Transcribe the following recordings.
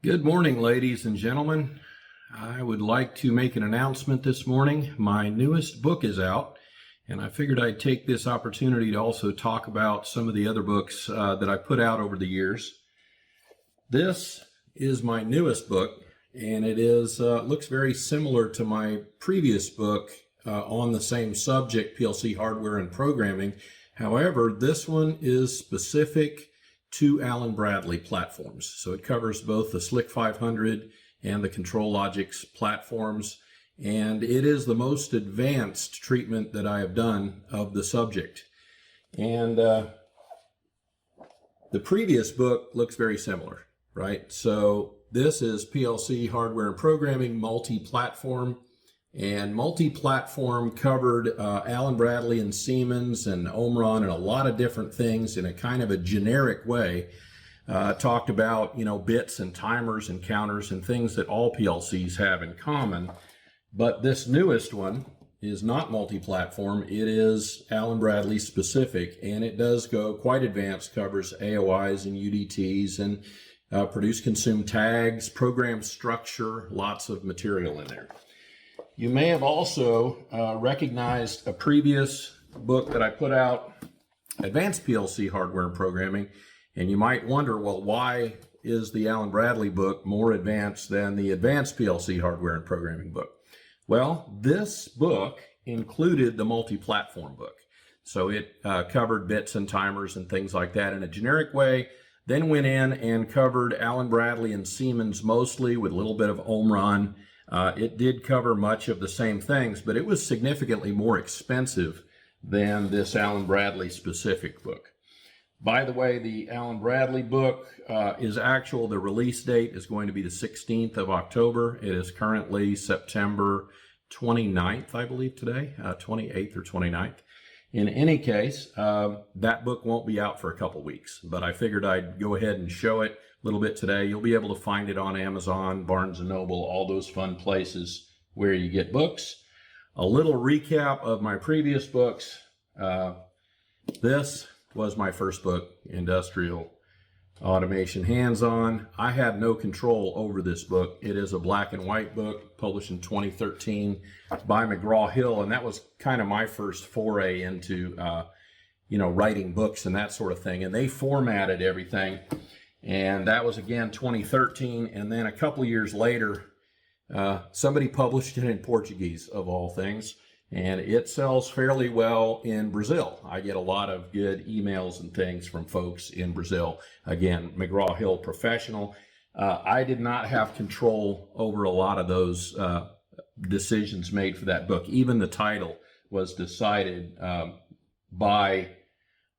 Good morning, ladies and gentlemen. I would like to make an announcement this morning. My newest book is out, and I figured I'd take this opportunity to also talk about some of the other books that I put out over the years. This is my newest book, and it is looks very similar to my previous book on the same subject, PLC Hardware and Programming. However, this one is specific to Allen Bradley platforms. So it covers both the SLC 500 and the ControlLogix platforms, and it is the most advanced treatment that I have done of the subject. And the previous book looks very similar, right? So this is PLC Hardware and Programming multi-platform, and multi-platform covered Allen Bradley and Siemens and Omron and a lot of different things in a kind of a generic way. Talked about, bits and timers and counters and things that all PLCs have in common. But this newest one is not multi-platform. It is Allen Bradley specific, and it does go quite advanced, covers AOIs and UDTs and produce consume tags, program structure, lots of material in there. You may have also recognized a previous book that I put out, Advanced PLC Hardware and Programming, and you might wonder, well, why is the Allen Bradley book more advanced than the Advanced PLC Hardware and Programming book? Well, this book included the multi-platform book. So it covered bits and timers and things like that in a generic way, then went in and covered Allen Bradley and Siemens mostly with a little bit of Omron. It did cover much of the same things, but it was significantly more expensive than this Allen Bradley specific book. By the way, the Allen Bradley book the release date is going to be the 16th of October. It is currently September 29th, I believe today, 28th or 29th. In any case, that book won't be out for a couple weeks, but I figured I'd go ahead and show it a little bit today. You'll be able to find it on Amazon, Barnes & Noble, all those fun places where you get books. A little recap of my previous books. This was my first book, Industrial Automation Hands-On. I had no control over this book. It is a black and white book published in 2013 by McGraw-Hill, and that was kind of my first foray into writing books and that sort of thing. And they formatted everything. And that was, again, 2013. And then a couple years later, somebody published it in Portuguese, of all things. And it sells fairly well in Brazil. I get a lot of good emails and things from folks in Brazil. Again, McGraw-Hill Professional. I did not have control over a lot of those decisions made for that book. Even the title was decided by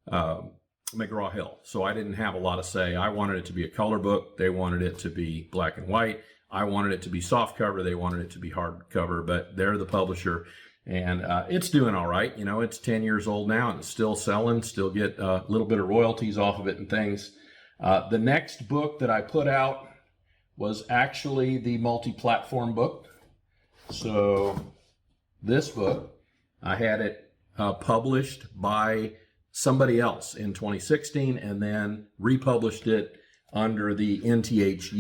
McGraw-Hill. So I didn't have a lot of say. I wanted it to be a color book. They wanted it to be black and white. I wanted it to be soft cover. They wanted it to be hard cover, but they're the publisher. And it's doing all right. It's 10 years old now and it's still selling, still get a little bit of royalties off of it and things. The next book that I put out was actually the multi-platform book. So this book, I had it published by somebody else in 2016 and then republished it under the NTH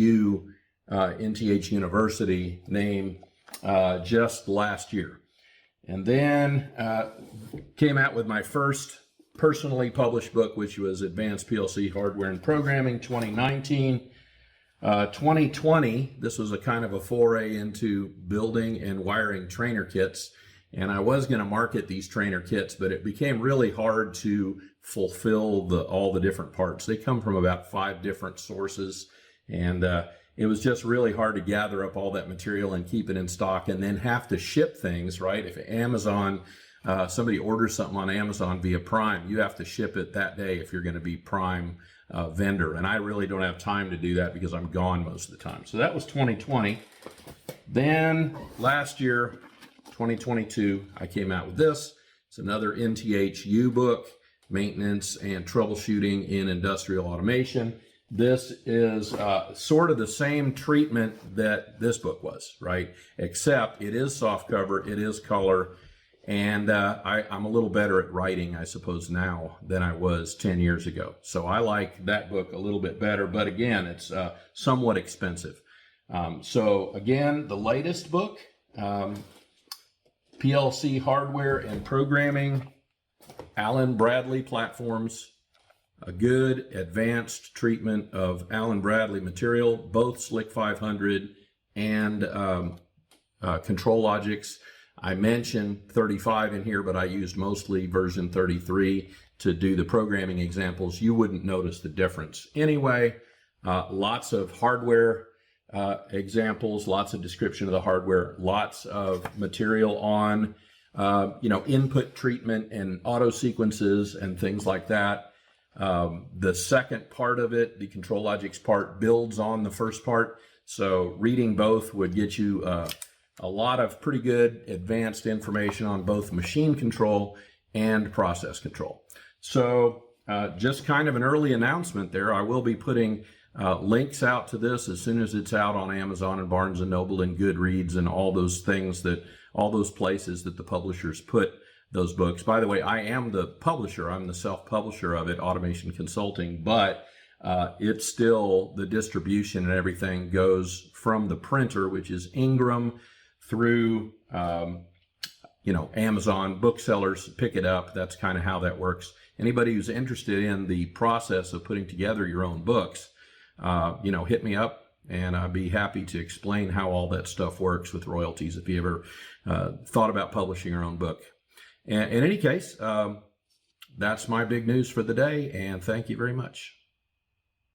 University name just last year. And then came out with my first personally published book, which was Advanced PLC Hardware and Programming, 2019. 2020, this was a kind of a foray into building and wiring trainer kits. And I was going to market these trainer kits, but it became really hard to fulfill all the different parts. They come from about 5 different sources, and it was just really hard to gather up all that material and keep it in stock and then have to ship things, right? If Amazon, somebody orders something on Amazon via Prime, you have to ship it that day if you're going to be Prime vendor. And I really don't have time to do that because I'm gone most of the time. So that was 2020. Then last year, 2022, I came out with this. It's another NTHU book, Maintenance and Troubleshooting in Industrial Automation. This is sort of the same treatment that this book was, right? Except it is soft cover, it is color, And I'm a little better at writing, I suppose, now than I was 10 years ago. So I like that book a little bit better, but again, it's somewhat expensive. So again, the latest book, PLC Hardware and Programming, Allen Bradley Platforms, a good advanced treatment of Allen Bradley material, both SLC 500 and ControlLogix. I mentioned 35 in here, but I used mostly version 33 to do the programming examples. You wouldn't notice the difference. Anyway, lots of hardware examples, lots of description of the hardware, lots of material on, input treatment and auto sequences and things like that. The second part of it, the ControlLogix part, builds on the first part. So reading both would get you a lot of pretty good advanced information on both machine control and process control. So just kind of an early announcement there. I will be putting links out to this as soon as it's out on Amazon and Barnes & Noble and Goodreads and all those things all those places that the publishers put those books. By the way, I am the publisher. I'm the self-publisher of it, Automation Consulting, but it's still, the distribution and everything goes from the printer, which is Ingram, through, Amazon booksellers pick it up. That's kind of how that works. Anybody who's interested in the process of putting together your own books, hit me up and I'd be happy to explain how all that stuff works with royalties if you ever thought about publishing your own book. And in any case, that's my big news for the day, and thank you very much.